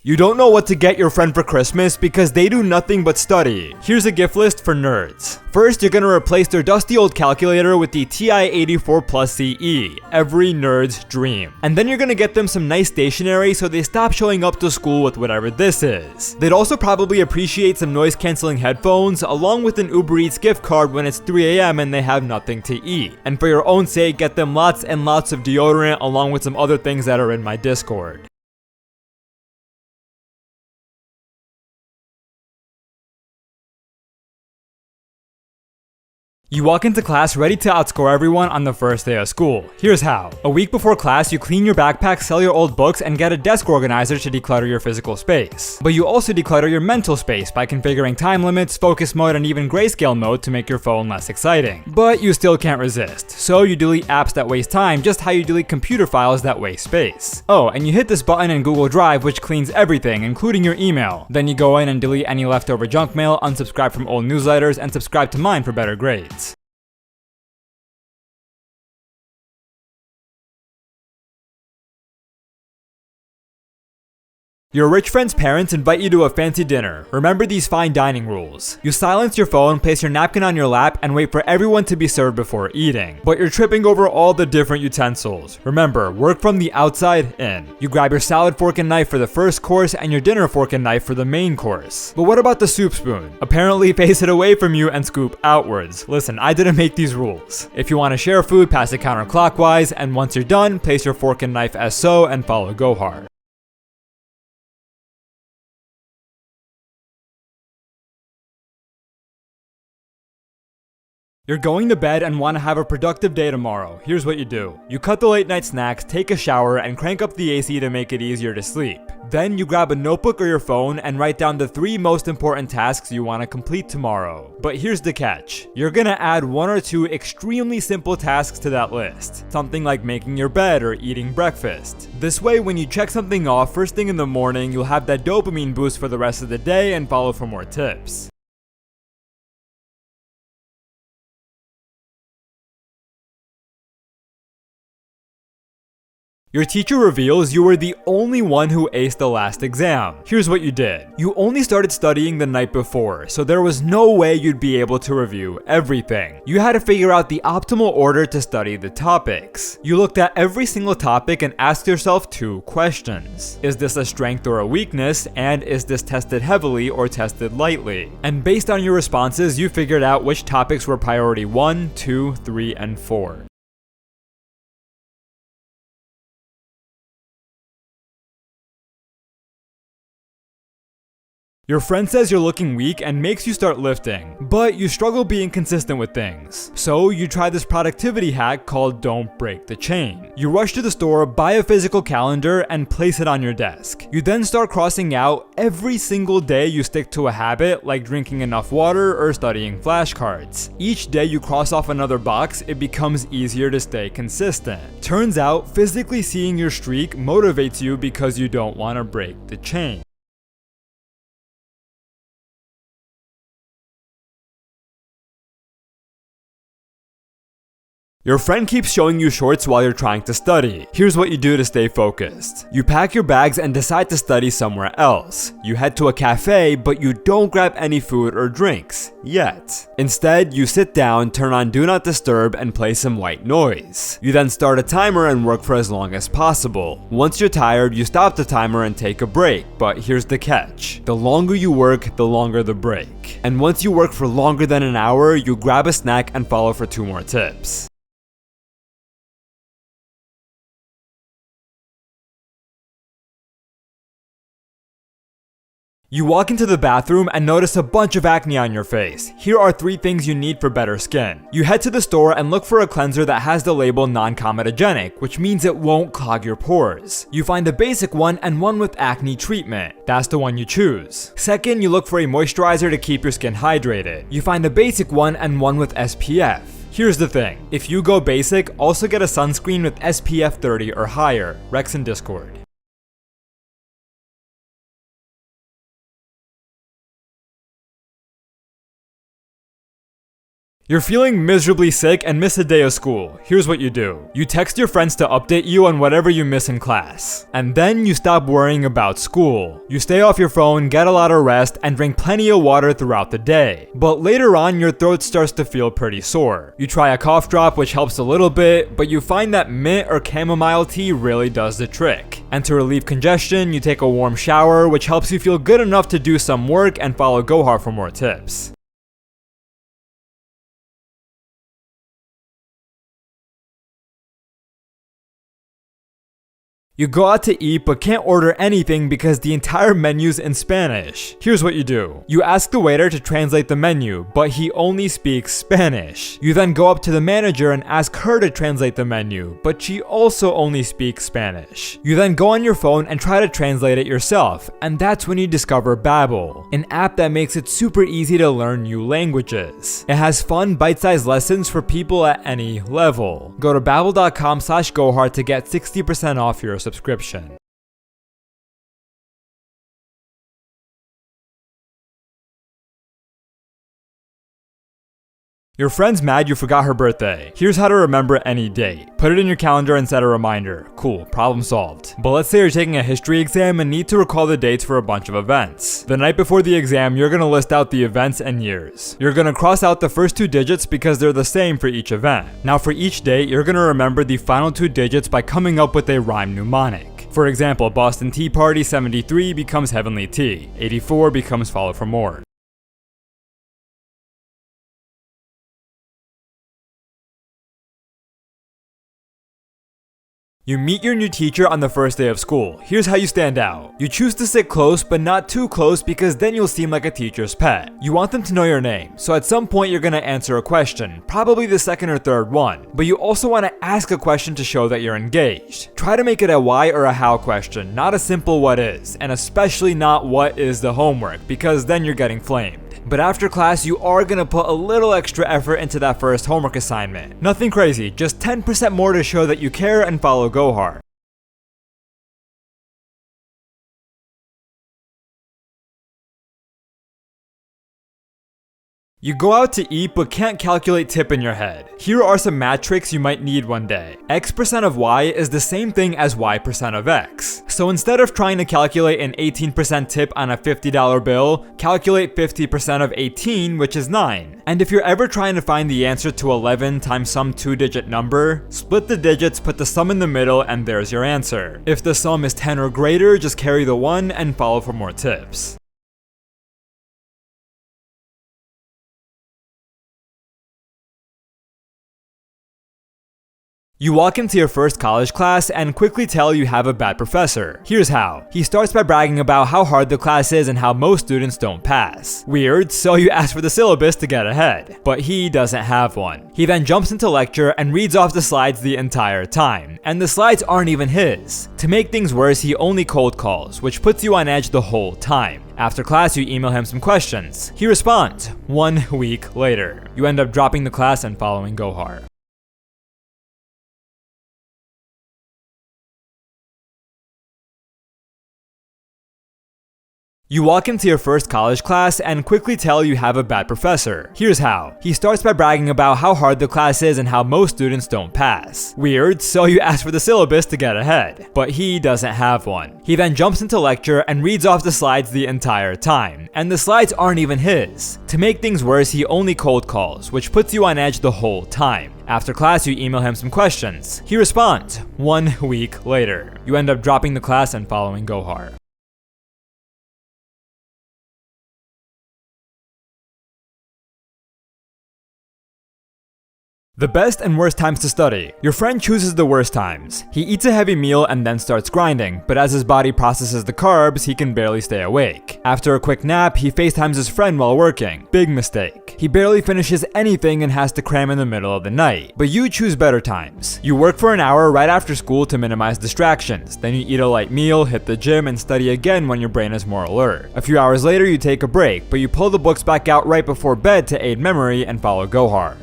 You don't know what to get your friend for Christmas because they do nothing but study. Here's a gift list for nerds. First, you're gonna replace their dusty old calculator with the TI-84 CE, every nerd's dream. And then you're gonna get them some nice stationery so they stop showing up to school with whatever this is. They'd also probably appreciate some noise cancelling headphones along with an Uber Eats gift card when it's 3 AM and they have nothing to eat. And for your own sake, get them lots and lots of deodorant along with some other things that are in my Discord. You walk into class ready to outscore everyone on the first day of school. Here's how. A week before class, you clean your backpack, sell your old books, and get a desk organizer to declutter your physical space. But you also declutter your mental space by configuring time limits, focus mode, and even grayscale mode to make your phone less exciting. But you still can't resist, so you delete apps that waste time just how you delete computer files that waste space. Oh, and you hit this button in Google Drive which cleans everything, including your email. Then you go in and delete any leftover junk mail, unsubscribe from old newsletters, and subscribe to mine for better grades. Your rich friend's parents invite you to a fancy dinner. Remember these fine dining rules. You silence your phone, place your napkin on your lap, and wait for everyone to be served before eating. But you're tripping over all the different utensils. Remember, work from the outside in. You grab your salad fork and knife for the first course and your dinner fork and knife for the main course. But what about the soup spoon? Apparently face it away from you and scoop outwards. Listen, I didn't make these rules. If you want to share food, pass it counterclockwise, and once you're done, place your fork and knife as so and follow Gohar. You're going to bed and want to have a productive day tomorrow. Here's what you do. You cut the late night snacks, take a shower, and crank up the AC to make it easier to sleep. Then you grab a notebook or your phone and write down the 3 most important tasks you want to complete tomorrow. But here's the catch. You're gonna add 1 or 2 extremely simple tasks to that list. Something like making your bed or eating breakfast. This way, when you check something off first thing in the morning, you'll have that dopamine boost for the rest of the day and follow for more tips. Your teacher reveals you were the only one who aced the last exam. Here's what you did. You only started studying the night before, so there was no way you'd be able to review everything. You had to figure out the optimal order to study the topics. You looked at every single topic and asked yourself 2 questions. Is this a strength or a weakness? And is this tested heavily or tested lightly? And based on your responses, you figured out which topics were priority 1, 2, 3, and 4. Your friend says you're looking weak and makes you start lifting, but you struggle being consistent with things. So you try this productivity hack called Don't Break the Chain. You rush to the store, buy a physical calendar, and place it on your desk. You then start crossing out every single day you stick to a habit like drinking enough water or studying flashcards. Each day you cross off another box, it becomes easier to stay consistent. Turns out, physically seeing your streak motivates you because you don't want to break the chain. Your friend keeps showing you shorts while you're trying to study. Here's what you do to stay focused. You pack your bags and decide to study somewhere else. You head to a cafe, but you don't grab any food or drinks. Yet. Instead, you sit down, turn on Do Not Disturb, and play some white noise. You then start a timer and work for as long as possible. Once you're tired, you stop the timer and take a break, but here's the catch. The longer you work, the longer the break. And once you work for longer than an hour, you grab a snack and follow for 2 more tips. You walk into the bathroom and notice a bunch of acne on your face. Here are 3 things you need for better skin. You head to the store and look for a cleanser that has the label non-comedogenic, which means it won't clog your pores. You find a basic one and one with acne treatment. That's the one you choose. Second, you look for a moisturizer to keep your skin hydrated. You find a basic one and one with SPF. Here's the thing. If you go basic, also get a sunscreen with SPF 30 or higher. Rex in Discord. You're feeling miserably sick and miss a day of school. Here's what you do. You text your friends to update you on whatever you miss in class. And then you stop worrying about school. You stay off your phone, get a lot of rest, and drink plenty of water throughout the day. But later on, your throat starts to feel pretty sore. You try a cough drop, which helps a little bit, but you find that mint or chamomile tea really does the trick. And to relieve congestion, you take a warm shower, which helps you feel good enough to do some work, and follow Gohar for more tips. You go out to eat but can't order anything because the entire menu's in Spanish. Here's what you do. You ask the waiter to translate the menu, but he only speaks Spanish. You then go up to the manager and ask her to translate the menu, but she also only speaks Spanish. You then go on your phone and try to translate it yourself, and that's when you discover Babbel, an app that makes it super easy to learn new languages. It has fun, bite-sized lessons for people at any level. Go to babbel.com/Gohar to get 60% off your subscription. Your friend's mad you forgot her birthday. Here's how to remember any date. Put it in your calendar and set a reminder. Cool, problem solved. But let's say you're taking a history exam and need to recall the dates for a bunch of events. The night before the exam, you're gonna list out the events and years. You're gonna cross out the first two digits because they're the same for each event. Now for each date, you're gonna remember the final two digits by coming up with a rhyme mnemonic. For example, Boston Tea Party 73 becomes Heavenly Tea. 84 becomes Follow for More. You meet your new teacher on the first day of school. Here's how you stand out. You choose to sit close, but not too close because then you'll seem like a teacher's pet. You want them to know your name, so at some point you're gonna answer a question, probably the second or third one. But you also want to ask a question to show that you're engaged. Try to make it a why or a how question, not a simple what is, and especially not what is the homework, because then you're getting flamed. But after class, you are gonna put a little extra effort into that first homework assignment. Nothing crazy, just 10% more to show that you care and follow Gohar. You go out to eat but can't calculate tip in your head. Here are some math tricks you might need one day. X% of Y is the same thing as Y% of X. So instead of trying to calculate an 18% tip on a $50 bill, calculate 50% of 18, which is 9. And if you're ever trying to find the answer to 11 times some two-digit number, split the digits, put the sum in the middle, and there's your answer. If the sum is 10 or greater, just carry the 1 and follow for more tips. You walk into your first college class and quickly tell you have a bad professor. Here's how. He starts by bragging about how hard the class is and how most students don't pass. Weird, so you ask for the syllabus to get ahead. But he doesn't have one. He then jumps into lecture and reads off the slides the entire time. And the slides aren't even his. To make things worse, he only cold calls, which puts you on edge the whole time. After class, you email him some questions. He responds. 1 week later. You end up dropping the class and following Gohar. You walk into your first college class and quickly tell you have a bad professor. Here's how. He starts by bragging about how hard the class is and how most students don't pass. Weird, so you ask for the syllabus to get ahead. But he doesn't have one. He then jumps into lecture and reads off the slides the entire time. And the slides aren't even his. To make things worse, he only cold calls, which puts you on edge the whole time. After class, you email him some questions. He responds. 1 week later. You end up dropping the class and following Gohar. The best and worst times to study. Your friend chooses the worst times. He eats a heavy meal and then starts grinding, but as his body processes the carbs, he can barely stay awake. After a quick nap, he FaceTimes his friend while working. Big mistake. He barely finishes anything and has to cram in the middle of the night. But you choose better times. You work for an hour right after school to minimize distractions. Then you eat a light meal, hit the gym, and study again when your brain is more alert. A few hours later, you take a break, but you pull the books back out right before bed to aid memory and follow Gohar.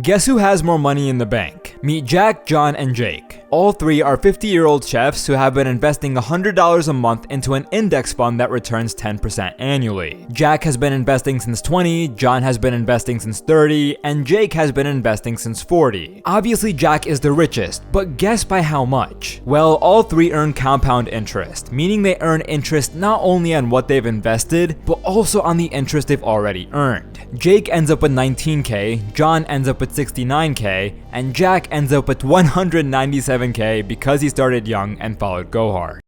Guess who has more money in the bank? Meet Jack, John, and Jake. All three are 50-year-old chefs who have been investing $100 a month into an index fund that returns 10% annually. Jack has been investing since 20, John has been investing since 30, and Jake has been investing since 40. Obviously, Jack is the richest, but guess by how much? Well, all three earn compound interest, meaning they earn interest not only on what they've invested, but also on the interest they've already earned. Jake ends up with 19K, John ends up with 69K, and Jack ends up with 197K because he started young and followed Go Hard.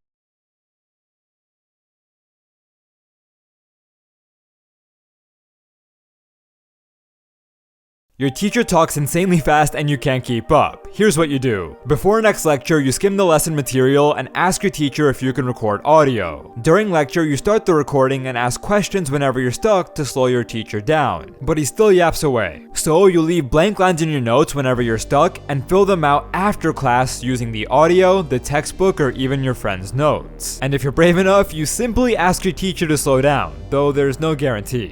Your teacher talks insanely fast and you can't keep up. Here's what you do. Before next lecture, you skim the lesson material and ask your teacher if you can record audio. During lecture, you start the recording and ask questions whenever you're stuck to slow your teacher down. But he still yaps away. So you leave blank lines in your notes whenever you're stuck and fill them out after class using the audio, the textbook, or even your friend's notes. And if you're brave enough, you simply ask your teacher to slow down, though there's no guarantee.